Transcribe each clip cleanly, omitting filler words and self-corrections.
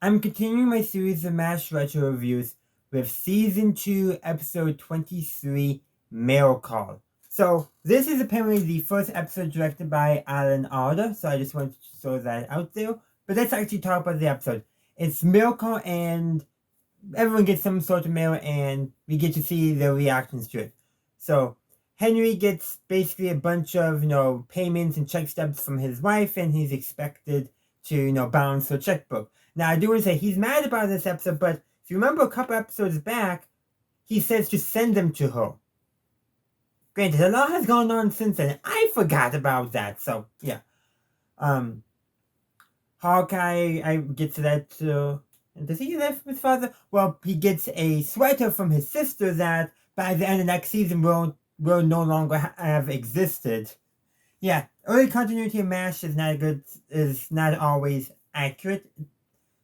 I'm continuing my series of MASH retro reviews with Season 2, Episode 23, Mail Call. So, this is apparently the first episode directed by Alan Alda, so I just wanted to throw that out there. But let's actually talk about the episode. It's Mail Call, and everyone gets some sort of mail, and we get to see their reactions to it. So, Henry gets basically a bunch of, payments and check stubs from his wife, and he's expected to, balance her checkbook. Now, I do want to say he's mad about this episode, but if you remember a couple episodes back, he says to send them to her. Granted, a lot has gone on since then. I forgot about that, so yeah. Hawkeye, I get to that too. Does he get that from his father? Well, he gets a sweater from his sister that by the end of next season will no longer have existed. Yeah, early continuity of MASH is not always accurate.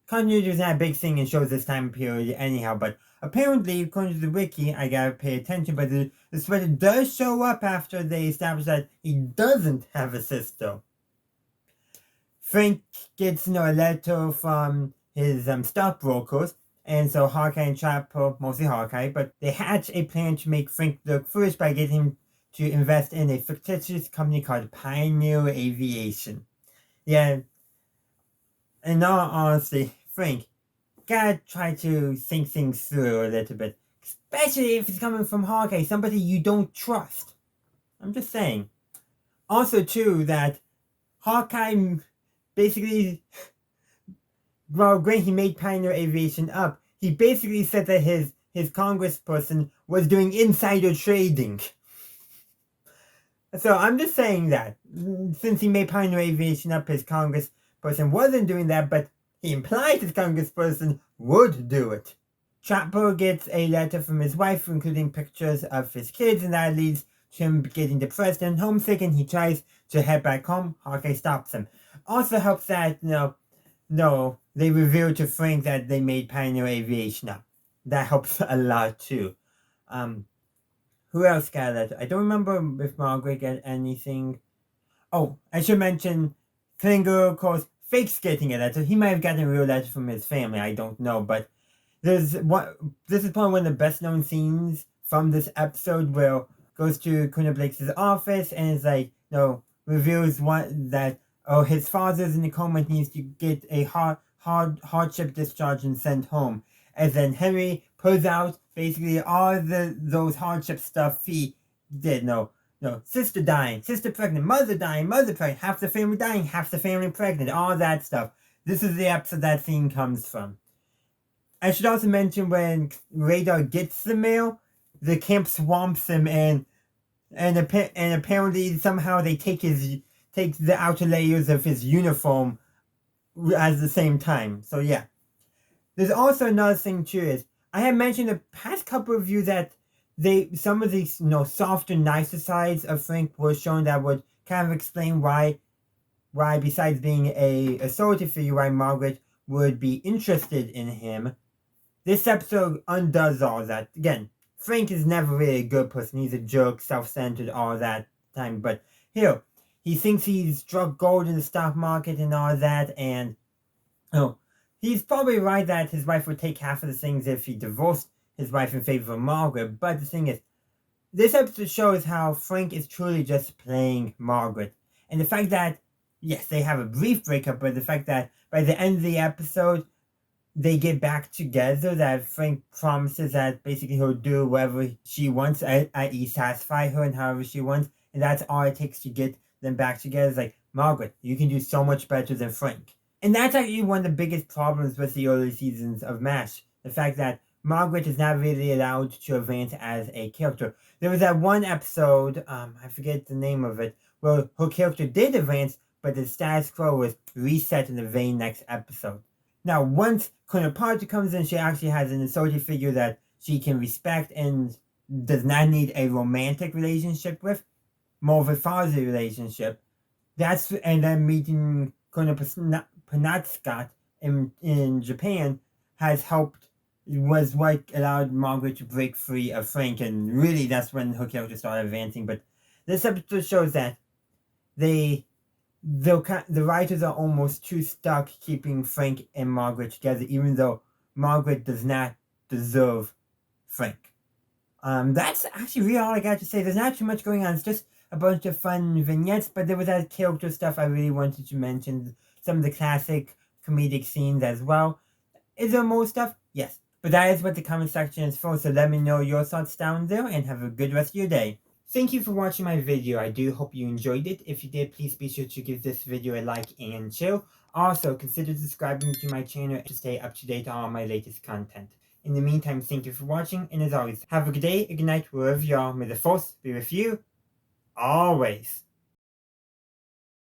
Continuity is not a big thing in shows this time period anyhow, but apparently, according to the wiki, I gotta pay attention, but the sweater does show up after they establish that he doesn't have a sister. Frank gets, a letter from his stockbrokers, and so Hawkeye and Trapper, mostly Hawkeye, but they hatch a plan to make Frank look foolish by getting him to invest in a fictitious company called Pioneer Aviation. Yeah, in all honesty, Frank, gotta try to think things through a little bit, especially if it's coming from Hawkeye, somebody you don't trust. I'm just saying. Also, too, that Hawkeye basically, well, Grant, he made Pioneer Aviation up. He basically said that his congressperson was doing insider trading. So I'm just saying that, since he made Pioneer Aviation up, his congressperson wasn't doing that, but he implied his congressperson would do it. Trapper gets a letter from his wife, including pictures of his kids, and that leads to him getting depressed and homesick, and he tries to head back home. Hawkeye stops him. Also helps that, they reveal to Frank that they made Pioneer Aviation up. That helps a lot, too. Who else got a letter? I don't remember if Margaret got anything. Oh, I should mention, Klinger, of course, fakes getting a letter. He might have gotten a real letter from his family, I don't know, but this is probably one of the best known scenes from this episode, where goes to Colonel Blake's office and is like, reveals that his father's in a coma and needs to get a hardship discharge and sent home. And then Henry pulls out basically all those hardship stuff he did. No, sister dying, sister pregnant, mother dying, mother pregnant, half the family dying, half the family pregnant, all that stuff. This is the episode that scene comes from. I should also mention, when Radar gets the mail, the camp swamps him, and apparently somehow they take the outer layers of his uniform at the same time. So yeah. There's also another thing too, is I had mentioned the past couple of you that some of these softer, nicer sides of Frank were shown that would kind of explain why besides being a authority figure, why Margaret would be interested in him. This episode undoes all that. Again, Frank is never really a good person. He's a jerk, self-centered, all that time. But here, he thinks he's struck gold in the stock market and all that, and he's probably right that his wife would take half of the things if he divorced his wife in favor of Margaret. But the thing is, this episode shows how Frank is truly just playing Margaret. And the fact that, yes, they have a brief breakup, but the fact that by the end of the episode, they get back together, that Frank promises that basically he'll do whatever she wants, i.e. satisfy her and however she wants, and that's all it takes to get them back together. It's like, Margaret, you can do so much better than Frank. And that's actually one of the biggest problems with the early seasons of MASH. The fact that Margaret is not really allowed to advance as a character. There was that one episode, I forget the name of it, where her character did advance, but the status quo was reset in the very next episode. Now, once Colonel Parker comes in, she actually has an authority figure that she can respect and does not need a romantic relationship with, more of a fatherly relationship. And then meeting Colonel Penobscot in Japan was what allowed Margaret to break free of Frank, and really that's when her character started advancing. But this episode shows that they the writers are almost too stuck keeping Frank and Margaret together, even though Margaret does not deserve Frank. That's actually really all I got to say. There's not too much going on. It's just a bunch of fun vignettes, but there was that character stuff I really wanted to mention. Some of the classic comedic scenes as well. Is there more stuff? Yes. But that is what the comment section is for, so let me know your thoughts down there, and have a good rest of your day. Thank you for watching my video. I do hope you enjoyed it. If you did, please be sure to give this video a like and share. Also, consider subscribing to my channel to stay up to date on all my latest content. In the meantime, thank you for watching, and as always, have a good day, a good night, wherever you are. May the force be with you, always.